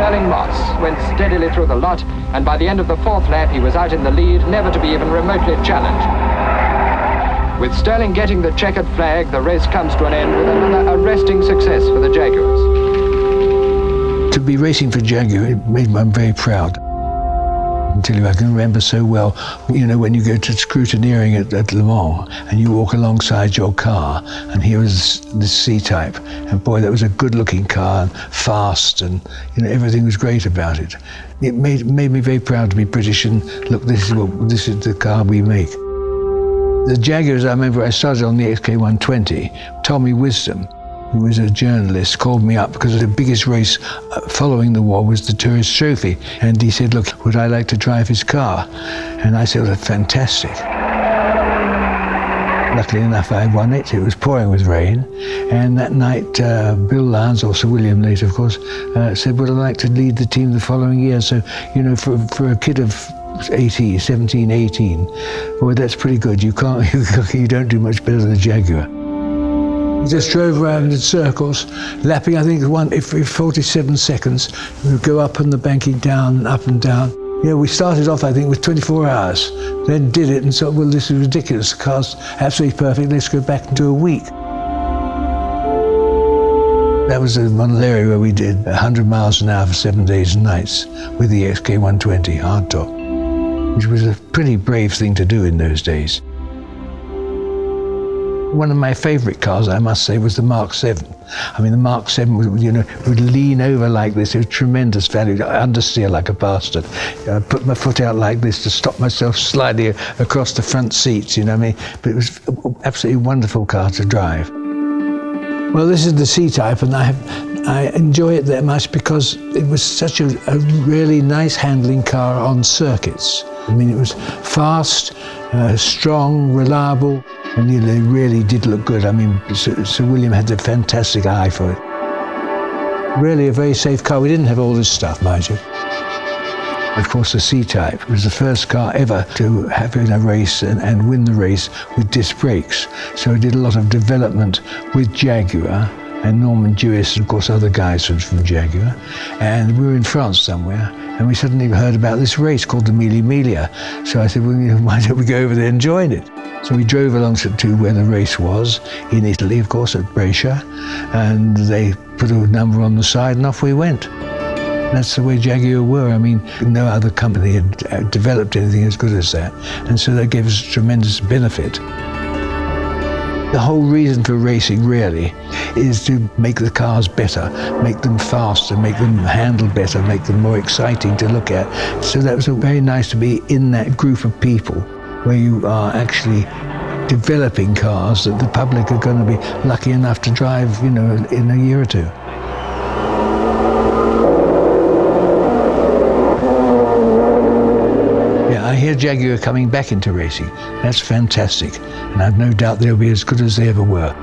Stірлінг Mosс went steadily through the lot, and by the end of the fourth lap he was out in the lead, never to be even remotely challenged. With Stірлінг getting the checkered flag, the race comes to an end with another arresting success for the Jaguars. To be racing for Jaguar, it made one very proud. I can remember so well, you know, when you go to scrutineering at Le Mans and you walk alongside your car, and here was this C-Type, and boy, that was a good-looking car, and fast, and you know, everything was great about it. It made me very proud to be British, and look, this is the car we make. The Jaguars, I remember I started on the XK120. Tommy Wisdom, who was a journalist, called me up because the biggest race following the war was the Tourist Trophy. And he said, look, would I like to drive his car? And I said, well, fantastic. Luckily enough, I won it. It was pouring with rain. And that night, Bill Lowndes, or Sir William later, of course, said, would I like to lead the team the following year? So, you know, for a kid of 17, 18, boy, that's pretty good. You don't do much better than a Jaguar. We just drove around in circles, lapping, I think, every 47 seconds. We would go up on the banking, down and up and down. Yeah, we started off, I think, with 24 hours, then did it and thought, well, this is ridiculous. The car's absolutely perfect. Let's go back and do a week. That was in Montlhéry where we did 100 miles an hour for 7 days and nights with the XK120 hardtop, which was a pretty brave thing to do in those days. One of my favorite cars, I must say, was the Mark 7. I mean, the Mark 7 would lean over like this. It was tremendous value. I understeer like a bastard. I put my foot out like this to stop myself sliding across the front seats, you know what I mean? But it was an absolutely wonderful car to drive. Well, this is the C-Type, and I enjoy it that much because it was such a really nice handling car on circuits. I mean, it was fast, strong, reliable, and you know, they really did look good. I mean, Sir William had a fantastic eye for it. Really a very safe car. We didn't have all this stuff, mind you. Of course, the C-Type was the first car ever to have in a race and win the race with disc brakes. So it did a lot of development with Jaguar and Norman Jewis, and of course other guys from Jaguar. And we were in France somewhere, and we suddenly heard about this race called the Mille Miglia. So I said, well, you know, why don't we go over there and join it? So we drove along to where the race was, in Italy, of course, at Brescia, and they put a number on the side, and off we went. That's the way Jaguar were. I mean, no other company had developed anything as good as that, and so that gave us tremendous benefit. The whole reason for racing, really, is to make the cars better, make them faster, make them handle better, make them more exciting to look at. So that was very nice to be in that group of people where you are actually developing cars that the public are going to be lucky enough to drive, you know, in a year or two. Yeah, I hear Jaguar coming back into racing. That's fantastic, and I've no doubt they'll be as good as they ever were.